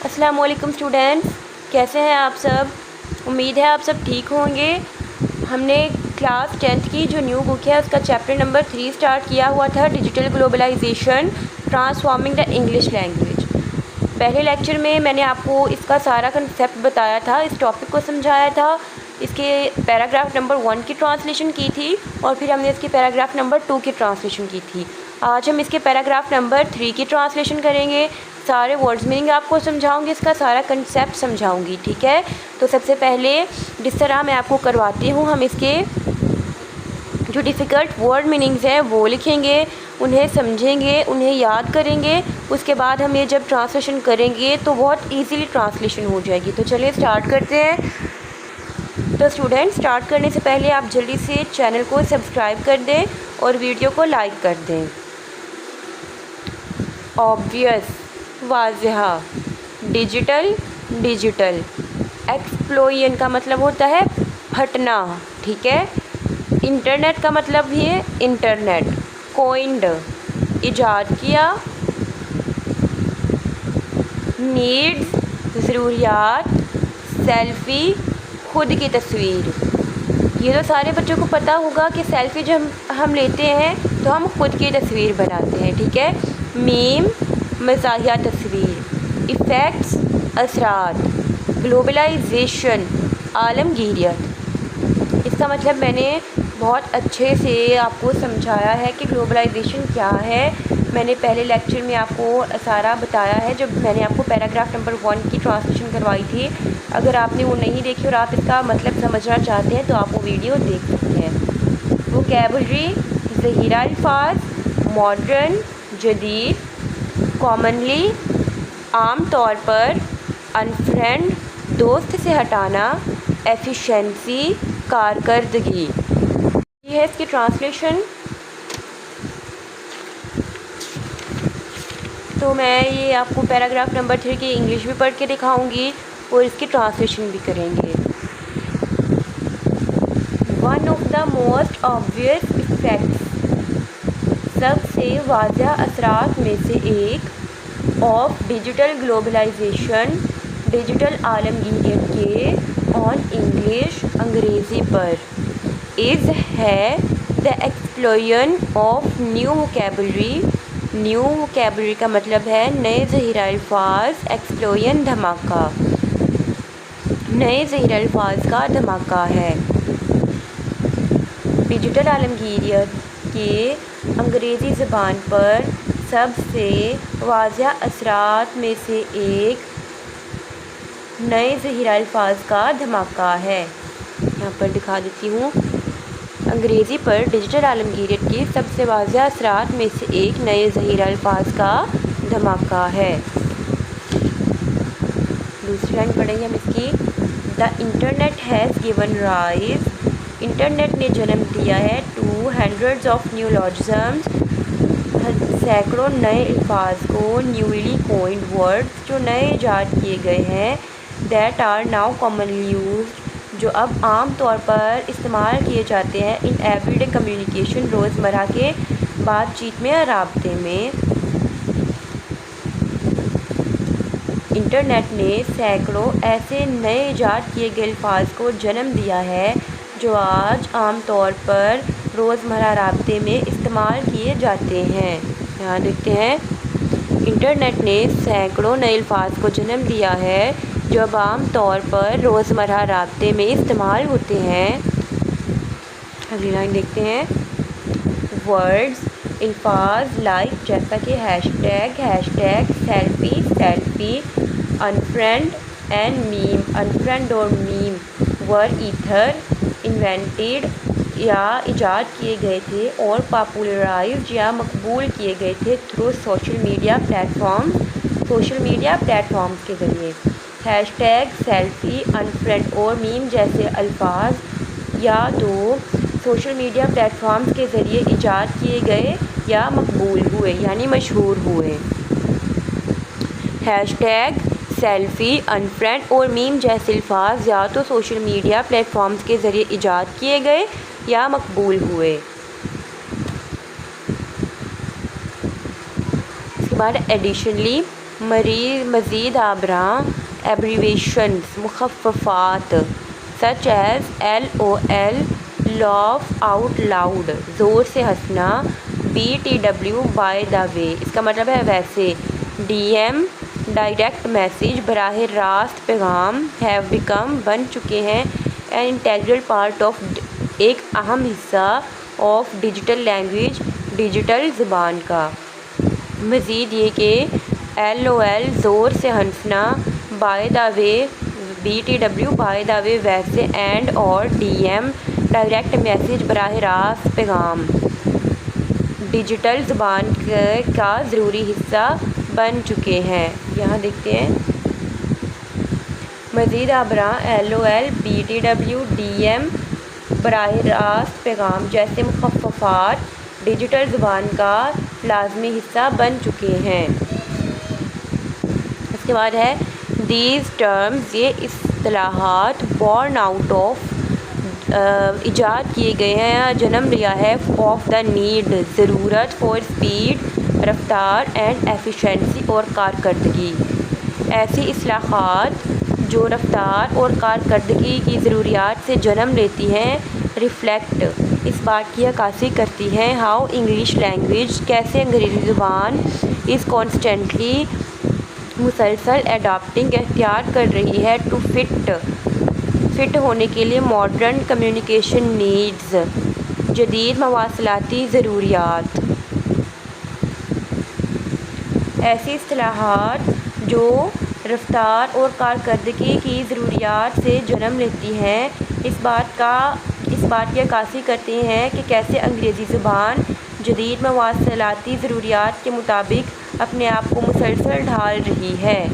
السلام علیکم اسٹوڈینٹس، کیسے ہیں آپ سب؟ امید ہے آپ سب ٹھیک ہوں گے۔ ہم نے کلاس 10th کی جو نیو بک ہے اس کا چیپٹر نمبر 3 اسٹارٹ کیا ہوا تھا، digital globalization transforming the English language. پہلے لیکچر میں نے آپ کو اس کا سارا کنسیپٹ بتایا تھا، اس ٹاپک کو سمجھایا تھا، اس کے پیراگراف نمبر 1 کی ٹرانسلیشن کی تھی اور پھر ہم نے اس کی پیراگراف نمبر 2 کی ٹرانسلیشن کی تھی۔ آج ہم اس کے پیراگراف نمبر 3 کی ٹرانسلیشن کریں گے، سارے ورڈز میننگ آپ کو سمجھاؤں گی، اس کا سارا کنسیپٹ سمجھاؤں گی، ٹھیک ہے؟ تو سب سے پہلے جس طرح میں آپ کو کرواتی ہوں، ہم اس کے جو ڈیفیکلٹ ورڈ میننگز ہیں وہ لکھیں گے، انہیں سمجھیں گے، انہیں یاد کریں گے، اس کے بعد ہم یہ جب ٹرانسلیشن کریں گے تو بہت ایزیلی ٹرانسلیشن ہو جائے گی۔ تو چلیے اسٹارٹ کرتے ہیں۔ تو اسٹوڈنٹ، اسٹارٹ کرنے سے پہلے آپ جلدی سے چینل کو سبسکرائب کر دیں اور ویڈیو کو لائک کر دیں۔ آبویس واضح، ڈیجیٹل ڈیجیٹل، ایکسپلوژن کا مطلب ہوتا ہے پھٹنا، ٹھیک ہے؟ انٹرنیٹ کا مطلب بھی ہے انٹرنیٹ، کوئنڈ ایجاد کیا، نیڈز ضروریات، سیلفی خود کی تصویر۔ یہ تو سارے بچوں کو پتہ ہوگا کہ سیلفی جب ہم لیتے ہیں تو ہم خود کی تصویر بناتے ہیں، ٹھیک ہے؟ میم مزاحیہ تصویر، ایفیکٹس اثرات، گلوبلائزیشن عالمگیریت۔ اس کا مطلب میں نے بہت اچھے سے آپ کو سمجھایا ہے کہ گلوبلائزیشن کیا ہے۔ میں نے پہلے لیکچر میں آپ کو سارا بتایا ہے، جب میں نے آپ کو پیراگراف نمبر 1 کی ٹرانسلیشن کروائی تھی۔ اگر آپ نے وہ نہیں دیکھی اور آپ اس کا مطلب سمجھنا چاہتے ہیں تو آپ وہ ویڈیو دیکھ سکتے ہیں۔ ووکیبلری، ذخیرہ الفاظ، ماڈرن جدید، کامنلی عام طور پر، انفرینڈ دوست سے ہٹانا، ایفیشنسی کارکردگی۔ یہ ہے اس کی ٹرانسلیشن۔ تو میں یہ آپ کو پیراگراف نمبر 3 کی انگلش بھی پڑھ کے دکھاؤں گی اور اس کی ٹرانسلیشن بھی کریں گے۔ One of the most obvious effects, سب سے واضح اثرات میں سے ایک، آف ڈیجیٹل گلوبلائزیشن، ڈیجیٹل عالمگیریت کے، آن انگلش انگریزی پر، از ہے the explosion of new vocabulary. New vocabulary کا مطلب ہے نئے ذخیرہ الفاظ، ایکسپلوژن دھماکہ، نئے ذخیرہ الفاظ کا دھماکہ ہے۔ ڈیجیٹل عالمگیریت کے انگریزی زبان پر سب سے واضح اثرات میں سے ایک نئے ذخیرہ الفاظ کا دھماکہ ہے۔ یہاں پر دکھا دیتی ہوں، انگریزی پر ڈیجیٹل عالمگیریت کی سب سے واضح اثرات میں سے ایک نئے ذخیرہ الفاظ کا دھماکہ ہے۔ دوسری لائن پڑھیں گے ہم اس کی۔ The internet has given rise, internet نے جنم دیا ہے، ٹو ہنڈریڈز آف نیولوجزمز، سینکڑوں نئے الفاظ کو، نیولی کوئنڈ ورڈز جو نئے ایجاد کیے گئے ہیں، that are now commonly used جو اب عام طور پر استعمال کیے جاتے ہیں، ان ایوری ڈے کمیونیکیشن روزمرہ کے بات چیت میں اور رابطے میں۔ انٹرنیٹ نے سینکڑوں ایسے نئے ایجاد کیے گئے الفاظ کو جنم دیا ہے جو آج عام طور پر روزمرہ رابطے میں استعمال کیے جاتے ہیں۔ یہاں دیکھتے ہیں، انٹرنیٹ نے سینکڑوں نئے الفاظ کو جنم دیا ہے جو اب عام طور پر روزمرہ رابطے میں استعمال ہوتے ہیں۔ اگلی لائن دیکھتے ہیں، ورڈز الفاظ لائک جیسا کہ ہیش ٹیگ، سیلفی، انفرینڈ اینڈ میم، انفرینڈ اور میم، ور ایتھر انوینٹیڈ یا ایجاد کیے گئے تھے اور پاپولرائزڈ یا مقبول کیے گئے تھے through social media platforms کے ذریعے۔ ہیش ٹیگ، سیلفی، انفرینڈ اور میم جیسے الفاظ یا تو سوشل میڈیا پلیٹ فارمز کے ذریعے ایجاد کیے گئے یا مقبول ہوئے، یعنی مشہور ہوئے۔ ہیش ٹیگ، سیلفی، انفرینڈ اور میم جیسے الفاظ یا تو سوشل میڈیا پلیٹ فارمز کے ذریعے ایجاد کیے گئے یا مقبول ہوئے۔ اس کے بعد ایڈیشنلی، مزید آبراں ایبریویشنز مخففات such as LOL laugh out loud زور سے ہنسنا، BTW by the way اس کا مطلب ہے ویسے، DM ڈائریکٹ میسیج براہ راست پیغام، have become بن چکے ہیں، an integral part of ایک اہم حصہ of digital language ڈیجیٹل زبان کا۔ مزید یہ کہ LOL زور سے ہنسنا، by the way BTW by the way ویسے، and اور DM ڈائریکٹ میسیج براہ راست پیغام ڈیجیٹل زبان کا ضروری حصہ بن چکے ہیں۔ یہاں دیکھتے ہیں مزید آبراں LOL BTW DM براہ راست پیغام جیسے مخففات ڈیجیٹل زبان کا لازمی حصہ بن چکے ہیں۔ اس کے بعد ہے دیز ٹرمز یہ اصطلاحات born out of ایجاد کیے گئے ہیں یا جنم لیا ہے آف دا نیڈ ضرورت فار اسپیڈ رفتار اینڈ ایفیشنسی اور کارکردگی۔ ایسی اصطلاحات جو رفتار اور کارکردگی کی ضروریات سے جنم لیتی ہیں ریفلیکٹ اس بات کی عکاسی کرتی ہیں ہاؤ انگلش لینگویج کیسے انگریزی زبان از کانسٹنٹلی مسلسل اڈاپٹنگ اختیار کر رہی ہے ٹو فٹ ہونے کے لیے ماڈرن کمیونیکیشن نیڈز جدید مواصلاتی ضروریات۔ ایسی اصطلاحات جو رفتار اور کارکردگی کی ضروریات سے جنم لیتی ہیں اس بات کی عکاسی کرتی ہیں کہ کیسے انگریزی زبان جدید مواصلاتی ضروریات کے مطابق اپنے آپ کو مسلسل ڈھال رہی ہے۔